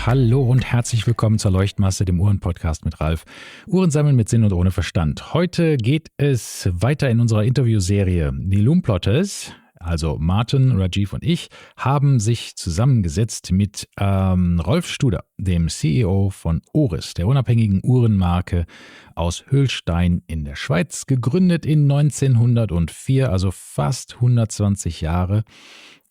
Hallo und herzlich willkommen zur Leuchtmasse, dem Uhren-Podcast mit Ralf. Uhren sammeln mit Sinn und ohne Verstand. Heute geht es weiter in unserer Interviewserie. Die LumePlotters, also Marton, Rajeev und ich, haben sich zusammengesetzt mit Rolf Studer, dem CEO von Oris, der unabhängigen Uhrenmarke aus Höhlstein in der Schweiz, gegründet in 1904, also fast 120 Jahre.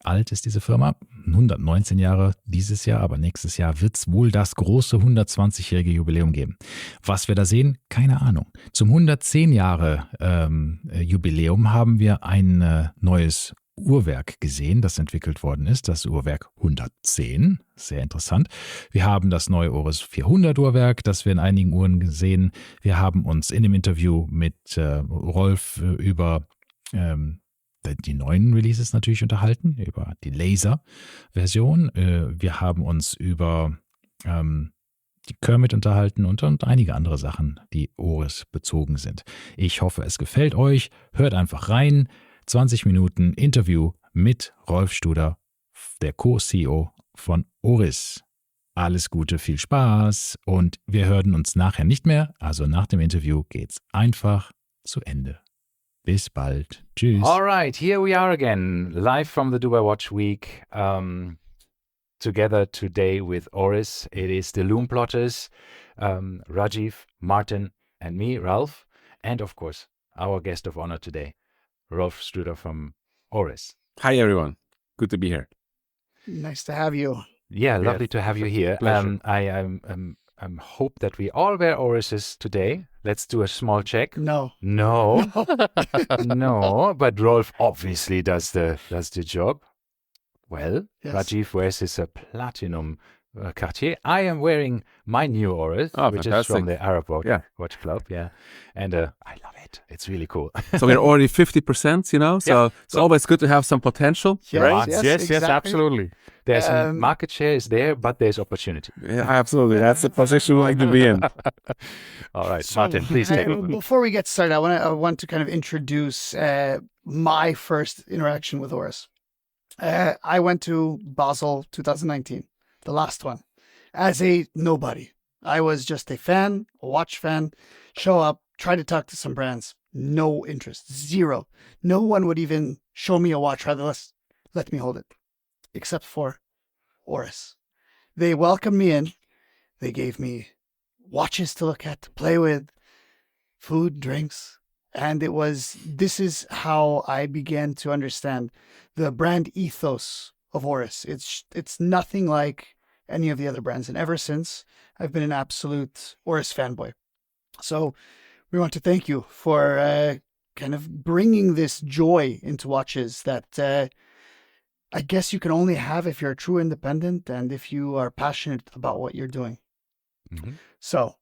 Alt ist diese Firma, 119 Jahre dieses Jahr, aber nächstes Jahr wird es wohl das große 120-jährige Jubiläum geben. Was wir da sehen, keine Ahnung. Zum 110 Jahre Jubiläum haben wir ein neues Uhrwerk gesehen, das entwickelt worden ist, das Uhrwerk 110, sehr interessant. Wir haben das neue Oris 400 Uhrwerk, das wir in einigen Uhren gesehen. Wir haben uns in dem Interview mit Rolf über die neuen Releases natürlich unterhalten, über die Laser-Version. Wir haben uns über die Kermit unterhalten und einige andere Sachen, die Oris bezogen sind. Ich hoffe, es gefällt euch. Hört einfach rein. 20 Minuten Interview mit Rolf Studer, der Co-CEO von Oris. Alles Gute, viel Spaß und wir hören uns nachher nicht mehr. Also nach dem Interview geht's einfach zu Ende. Bis bald. Tschüss. All right, here we are again, live from the Dubai Watch Week, together today with Oris. It is the LumePlotters, Rajeev, Marton, and me, Ralf, and of course, our guest of honor today, Rolf Studer from Oris. Hi, everyone. Good to be here. Nice to have you. Yeah, lovely to have you here. I hope that we all wear Orises today. Let's do a small check. No. No, but Rolf obviously does the job. Well, Yes. Rajeev wears his platinum Cartier. I am wearing my new Oris, which is from fantastic. the Arab Watch, Yeah. Watch Club. Yeah, and I love it. It's really cool. So we're already 50%, so Yeah. it's always good to have some potential. Yes, right? yes, exactly. absolutely. There's market share is there, but there's opportunity. Yeah, absolutely. That's the position we like to be in. All right, Martin, please take it. Before we get started, I want to kind of introduce my first interaction with Oris. I went to Basel 2019, the last one, as a nobody. I was just a fan, a watch fan, show up, try to talk to some brands, no interest, zero. No one would even show me a watch, rather let me hold it, except for Oris. They welcomed me in. They gave me watches to look at, to play with, food, drinks. And this is how I began to understand the brand ethos of Oris. It's nothing like any of the other brands. And ever since, I've been an absolute Oris fanboy. So we want to thank you for kind of bringing this joy into watches that I guess you can only have if you're a true independent and if you are passionate about what you're doing. Mm-hmm. So,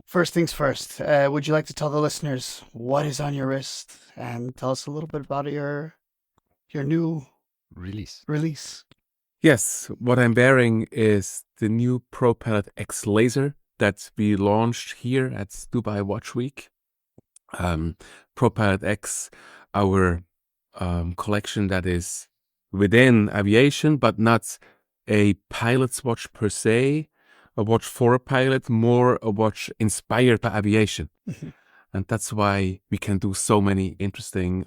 first things first, would you like to tell the listeners what is on your wrist and tell us a little bit about your new release? Yes, what I'm wearing is the new Pro Palette X Laser that we launched here at Dubai Watch Week. Pro Palette X, our collection that is within aviation, but not a pilot's watch per se, a watch for a pilot, more a watch inspired by aviation. And that's why we can do so many interesting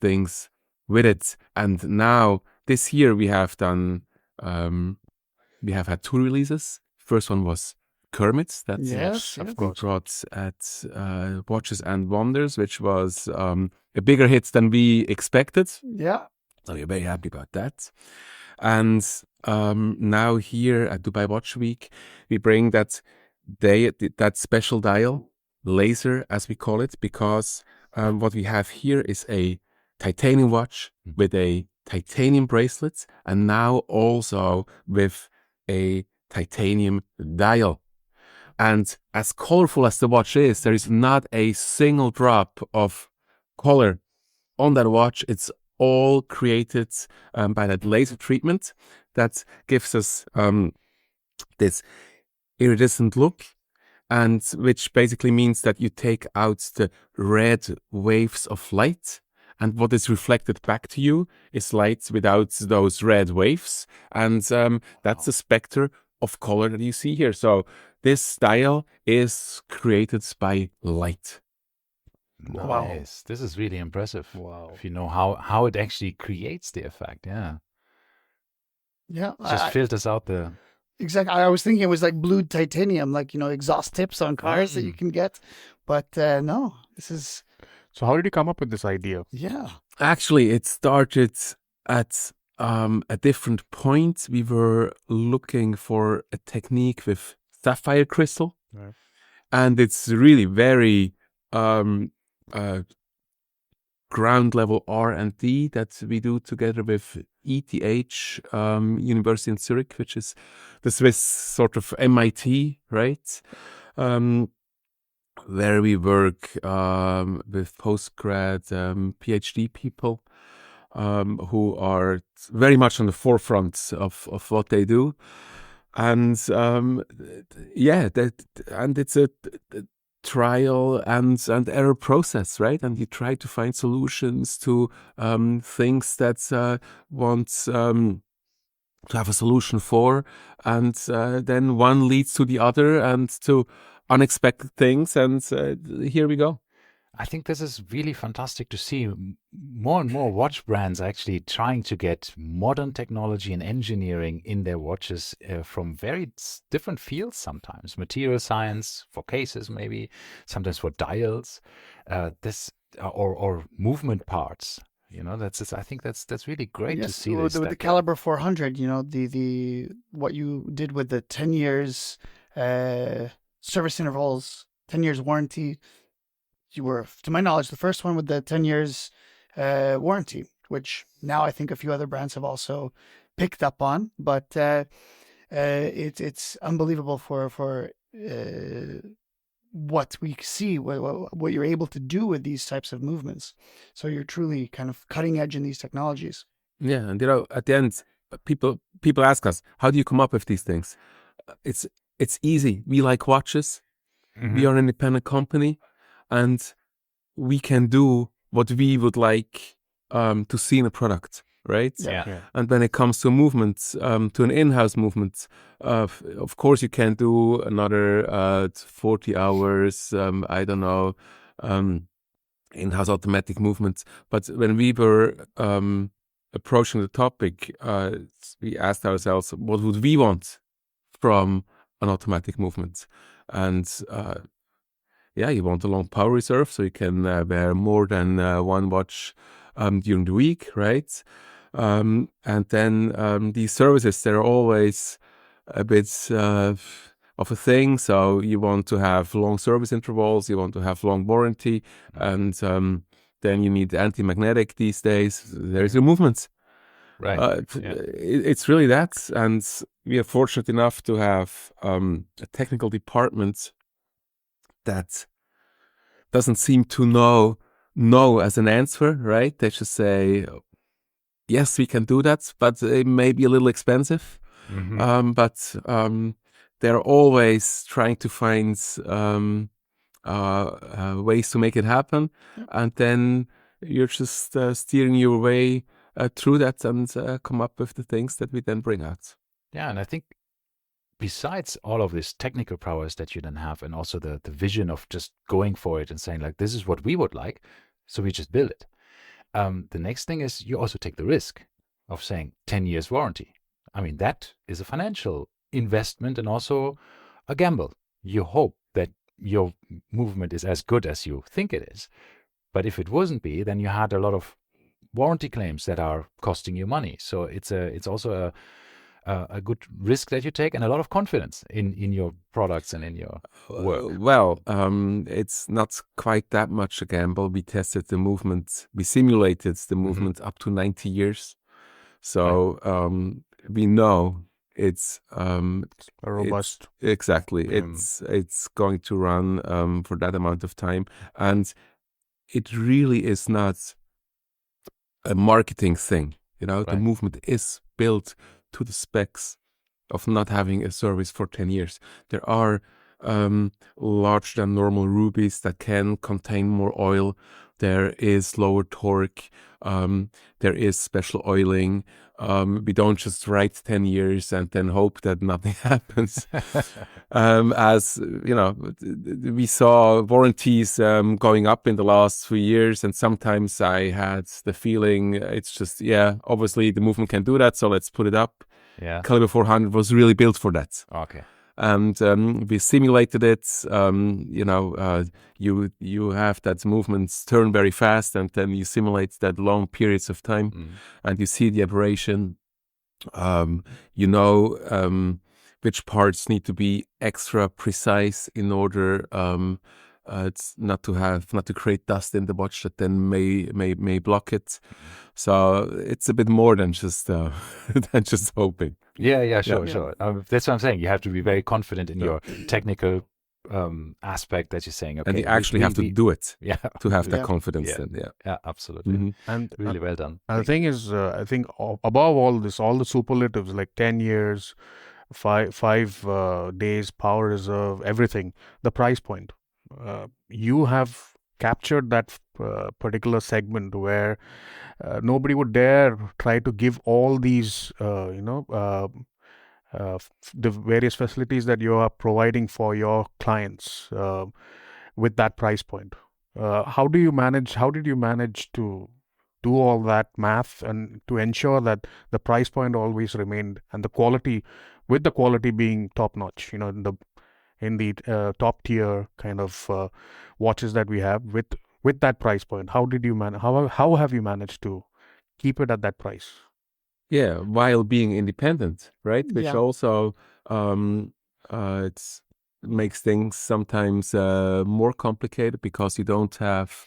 things with it. And now, this year, we have done, we have had 2 releases. First one was Kermit, that Yes, we yes. brought at Watches and Wonders, which was a bigger hit than we expected. Yeah. So we're very happy about that. And now here at Dubai Watch Week, we bring that special dial, laser as we call it, because what we have here is a titanium watch with a titanium bracelet and now also with a titanium dial. And as colorful as the watch is, there is not a single drop of color on that watch. It's all created by that laser treatment that gives us this iridescent look, and which basically means that you take out the red waves of light, and what is reflected back to you is light without those red waves, and that's the spectre of color that you see here. So this dial is created by light. Wow. Nice. This is really impressive. Wow. If you know how it actually creates the effect, yeah. Yeah. Just filters out the. Exactly. I was thinking it was like blued titanium, like, exhaust tips on cars that you can get. But no, this is, So how did you come up with this idea? yeah. Actually, it started at a different point. We were looking for a technique with sapphire crystal, Right. and it's really very ground level R&D that we do together with ETH University in Zurich, which is the Swiss sort of MIT, right? Where we work with postgrad PhD people who are very much on the forefront of what they do. And and it's a trial and error process, right? And you try to find solutions to things that want to have a solution for, and then one leads to the other and to unexpected things, and here we go. I think this is really fantastic to see more and more watch brands actually trying to get modern technology and engineering in their watches from very different fields sometimes. Material science for cases maybe, sometimes for dials, or movement parts. I think that's really great to see this. With the Caliber 400, the what you did with the 10 years service intervals, 10 years warranty. You were, to my knowledge, the first one with the 10 years warranty, which now I think a few other brands have also picked up on. But it's unbelievable for what we see, what you're able to do with these types of movements. So you're truly kind of cutting edge in these technologies. Yeah, and at the end, people ask us, how do you come up with these things? It's easy. We like watches. Mm-hmm. We are an independent company. And we can do what we would like to see in a product, right? Yeah. And when it comes to movement, to an in-house movement, of course you can do another 40 hours, I don't know, in-house automatic movements. But when we were approaching the topic, we asked ourselves, what would we want from an automatic movement? And you want a long power reserve, so you can wear more than one watch during the week, right? And then these services, they're always a bit of a thing. So you want to have long service intervals, you want to have long warranty, and then you need anti-magnetic these days. There's your movements. Right. It's really that. And we are fortunate enough to have a technical department that doesn't seem to know no as an answer, right? They just say, yes, we can do that, but it may be a little expensive. Mm-hmm. But they're always trying to find ways to make it happen. And then you're just steering your way through that and come up with the things that we then bring out. Yeah, and I think besides all of this technical prowess that you then have, and also the vision of just going for it and saying like, this is what we would like, so we just build it. The next thing is you also take the risk of saying 10 years warranty. I mean, that is a financial investment and also a gamble. You hope that your movement is as good as you think it is. But if it wasn't be, then you had a lot of warranty claims that are costing you money. So it's also a good risk that you take, and a lot of confidence in your products and in your work. It's not quite that much a gamble. We tested the movement, we simulated the movement up to 90 years. So we know it's robust. Exactly. It's going to run for that amount of time. And it really is not a marketing thing. Right. The movement is built to the specs of not having a service for 10 years. There are larger than normal rubies that can contain more oil, there is lower torque, there is special oiling. We don't just write 10 years and then hope that nothing happens. As you know, we saw warranties going up in the last 3 years, and sometimes I had the feeling it's just, obviously the movement can do that, so let's put it up. Yeah. Caliber 400 was really built for that. Okay. And we simulated it. You have that movements turn very fast, and then you simulate that long periods of time, and you see the aberration. Which parts need to be extra precise in order it's not to create dust in the watch that then may block it. So it's a bit more than just hoping. Yeah, sure. That's what I'm saying. You have to be very confident in your technical aspect that you're saying. Okay, and you actually have to do it. Yeah, to have that confidence. Yeah. Then, yeah, absolutely. Mm-hmm. And Really well done. And the thing is, I think above all this, all the superlatives like 10 years, 5 days, power reserve, everything, the price point. You have captured that particular segment where nobody would dare try to give all these, the various facilities that you are providing for your clients with that price point. How did you manage to do all that math and to ensure that the price point always remained and the quality being top notch, in the top tier kind of watches that we have with that price point? How did you how have you managed to keep it at that price? Yeah, while being independent, right? Which also it makes things sometimes more complicated because you don't have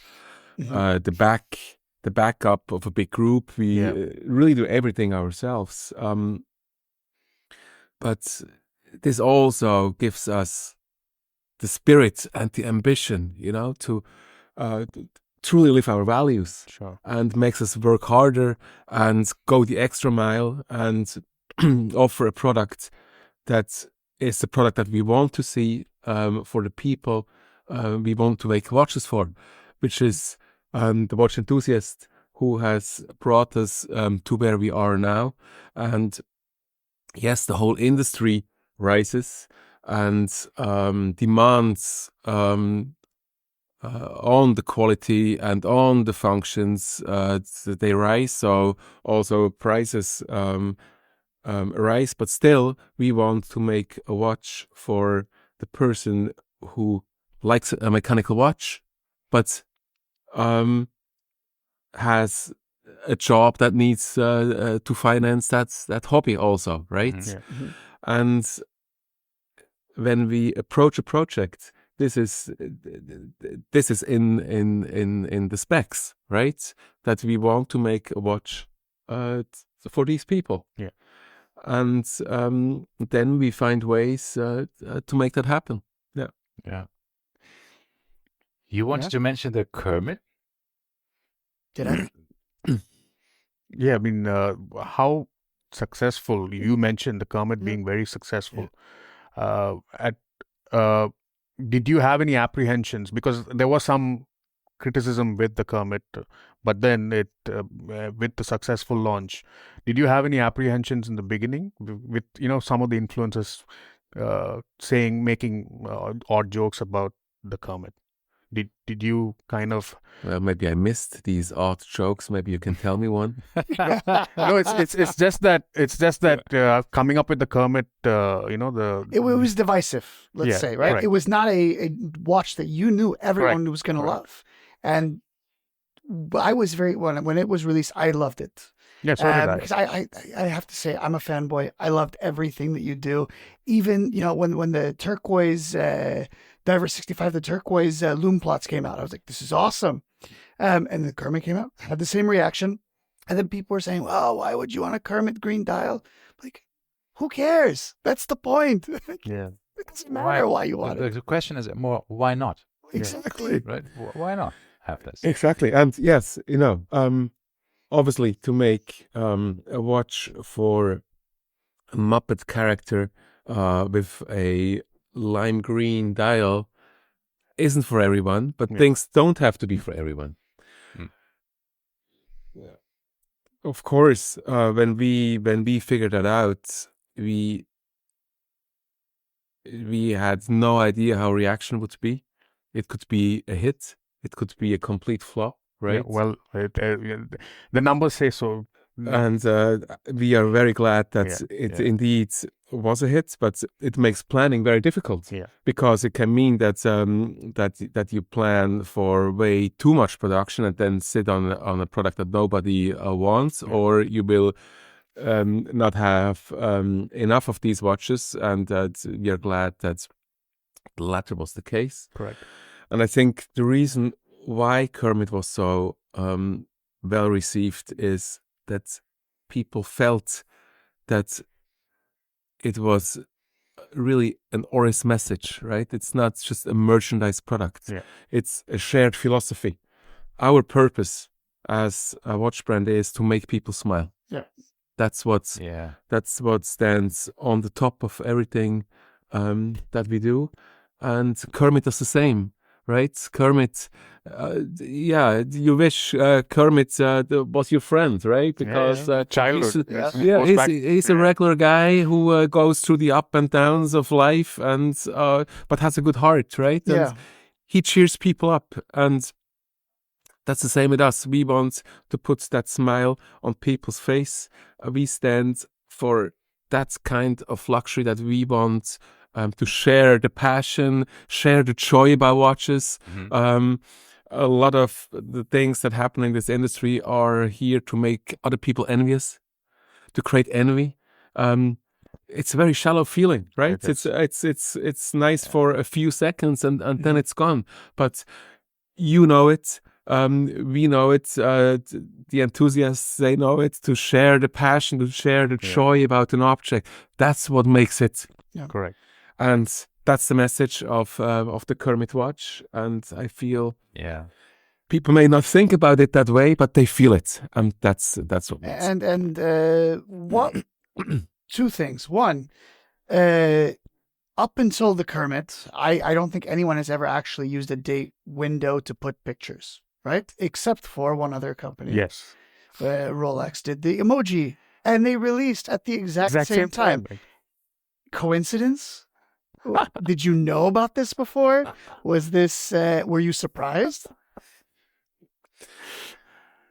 the backup of a big group. We really do everything ourselves. But this also gives us the spirit and the ambition, to truly live our values. Sure. And makes us work harder and go the extra mile and offer a product that is the product that we want to see for the people we want to make watches for, which is the watch enthusiast who has brought us to where we are now. And yes, the whole industry rises and demands on the quality and on the functions that they rise. So also prices rise, but still we want to make a watch for the person who likes a mechanical watch, but has a job that needs to finance that hobby also, right? Mm-hmm. And when we approach a project, this is in the specs, right? That we want to make a watch for these people. Yeah. And then we find ways to make that happen. Yeah. Yeah. You wanted to mention the Kermit? Did I? Yeah, I mean, how successful, you mentioned the Kermit being very successful. Did you have any apprehensions? Because there was some criticism with the Kermit, but then with the successful launch, did you have any apprehensions in the beginning with some of the influencers making odd jokes about the Kermit? Did you kind of? Well, maybe I missed these odd jokes. Maybe you can tell me one. No, it's just that coming up with the Kermit, It was divisive. Let's say, right? It was not a watch that you knew everyone was going to love, and I was when it was released, I loved it. Yeah, so did I. Because I have to say, I'm a fanboy. I loved everything that you do. Even when the turquoise Diver 65, the turquoise LumePlots came out, I was like, this is awesome. And the Kermit came out, had the same reaction. And then people were saying, well, why would you want a Kermit green dial? Like, who cares? That's the point. Yeah. It doesn't matter why you want it. The question is more, why not? Exactly. Right? Why not have this? Exactly. And yes, obviously to make a watch for a Muppet character with a lime green dial isn't for everyone, but things don't have to be for everyone. Of course, when we figured that out, we had no idea how reaction would be. It could be a hit. It could be a complete flop, right? Yeah, well, the numbers say so. And we are very glad that it indeed was a hit, but it makes planning very difficult. Yeah. Because it can mean that that you plan for way too much production and then sit on a product that nobody wants, or you will not have enough of these watches, and that we are glad that the latter was the case. Correct. And I think the reason why Kermit was so well received is that people felt that it was really an Oris message, right? It's not just a merchandise product. Yeah. It's a shared philosophy. Our purpose as a watch brand is to make people smile. Yeah. That's what stands on the top of everything that we do. And Kermit does the same, right? Kermit, you wish Kermit was your friend, right? Because childhood. He's a regular guy who goes through the up and downs of life, and but has a good heart, right? And he cheers people up, and that's the same with us. We want to put that smile on people's face. We stand for that kind of luxury that we want. To share the passion, share the joy about watches. A lot of the things that happen in this industry are here to make other people envious, to create envy. It's a very shallow feeling, right? It's nice for a few seconds and then it's gone. But you know it. We know it. The enthusiasts, they know it. To share the passion, to share the joy about an object. That's what makes it. Yeah. Correct. And that's the message of the Kermit watch. And I feel people may not think about it that way, but they feel it, and that's what. And what? Two things. One, up until the Kermit, I don't think anyone has ever actually used a date window to put pictures, right? Except for one other company. Yes. Rolex did the emoji, and they released at the exact same time. Coincidence? Did you know about this before? Was this, were you surprised?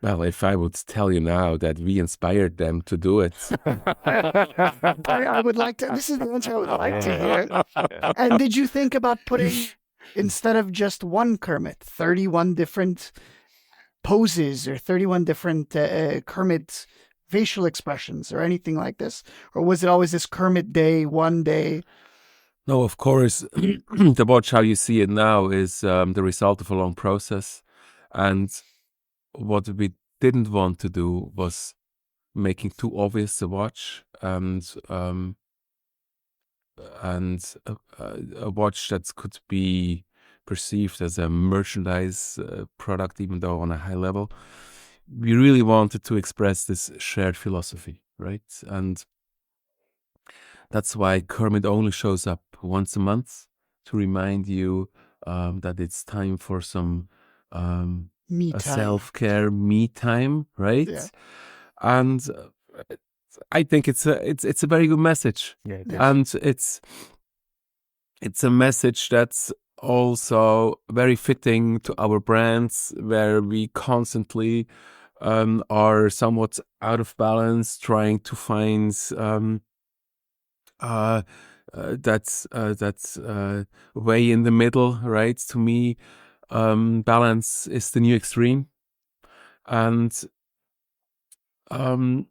Well, if I would tell you now that we inspired them to do it. I would like to, this is the answer I would like to hear. And did you think about putting, instead of just one Kermit, 31 different poses or 31 different Kermit facial expressions or anything like this? Or was it always this Kermit day, one day? No, of course, the watch, how you see it now, is the result of a long process. And what we didn't want to do was making too obvious a watch, and a watch that could be perceived as a merchandise product, even though on a high level. We really wanted to express this shared philosophy, right? And that's why Kermit only shows up once a month to remind you that it's time for some self-care, me time, right? Yeah. And I think it's a very good message, and it's a message that's also very fitting to our brands, where we constantly are somewhat out of balance, trying to find that's way in the middle, right? To me, balance is the new extreme, and to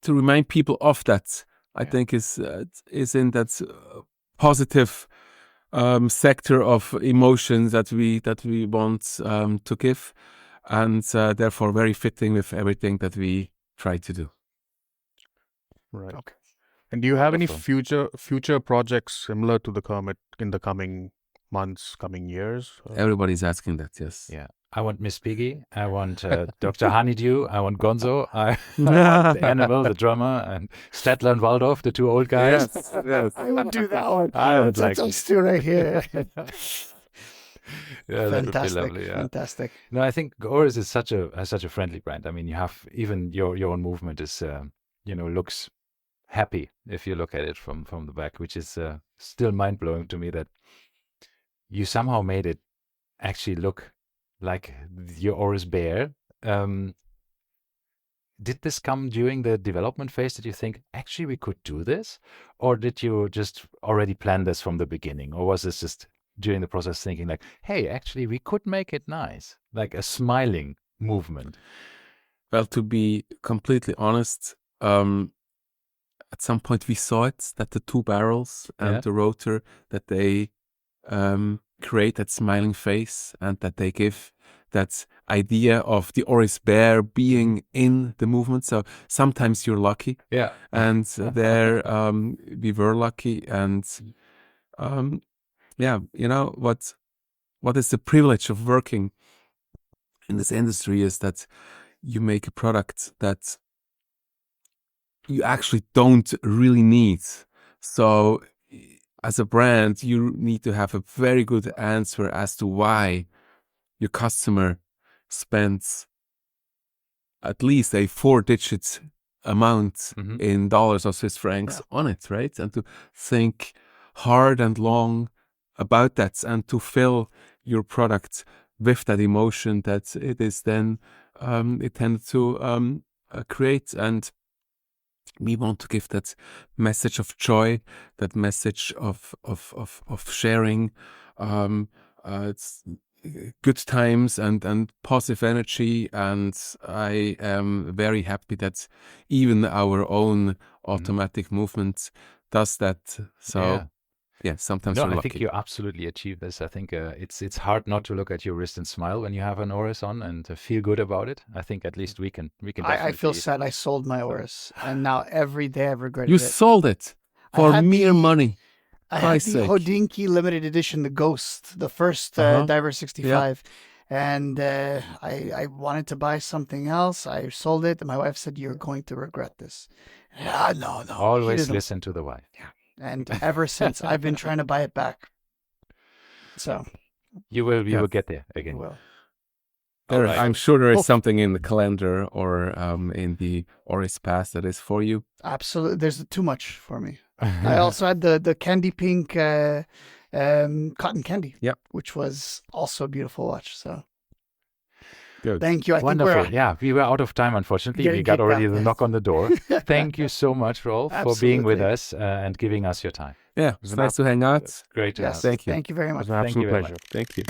remind people of that, I think is in that positive sector of emotions that we want to give, and therefore very fitting with everything that we try to do. Right. Okay. And do you have any future projects similar to the Kermit in the coming months, coming years? Everybody's asking that, yes. Yeah. I want Miss Piggy. I want Dr. Honeydew. I want Gonzo. I want the animal, the drummer, and Statler and Waldorf, the two old guys. Yes. I would do that one. I would like those two right here. Yeah, that would be Fantastic, lovely. Yeah. fantastic. No, I think Oris is such a friendly brand. I mean, you have even your own movement is looks happy if you look at it from the back, which is still mind blowing to me that you somehow made it actually look like your Oris bear. Did this come during the development phase? Did you think actually we could do this, or did you just already plan this from the beginning, or was this just during the process thinking like, hey, actually we could make it nice, like a smiling movement? Well, to be completely honest, at some point we saw it, that the two barrels and the rotor, that they create that smiling face and that they give that idea of the Oris bear being in the movement. So sometimes you're lucky. Yeah. And there we were lucky. And what is the privilege of working in this industry is that you make a product that you actually don't really need. So as a brand, you need to have a very good answer as to why your customer spends at least a 4-digit amount in dollars or Swiss francs on it, right? And to think hard and long about that and to fill your product with that emotion that it is then intended to create. And we want to give that message of joy, that message of sharing. It's good times and positive energy, and I am very happy that even our own automatic movement does that. So sometimes No, we're I lucky. think you absolutely achieve this. I think it's hard not to look at your wrist and smile when you have an Oris on and feel good about it. I think at least we can. I feel sad. I sold my Oris, and now every day I've regretted You it. sold it for mere money. I had the Hodinky limited edition, the Ghost, the first Diver 65. And I wanted to buy something else. I sold it, and my wife said, "You're going to regret this." No. Always listen to the wife. Yeah. And ever since, I've been trying to buy it back. So you will get there again. Well, I'm sure there is something in the calendar or in the Oris Pass that is for you. Absolutely, there's too much for me. I also had the candy pink cotton candy, which was also a beautiful watch. So good. Thank you. Wonderful. We were out of time, unfortunately. We got already the knock on the door. Thank you so much, Rolf, for being with us and giving us your time. Yeah, it was nice to hang out. Great to have. Thank you. Thank you very much. It was an absolute pleasure. Thank you.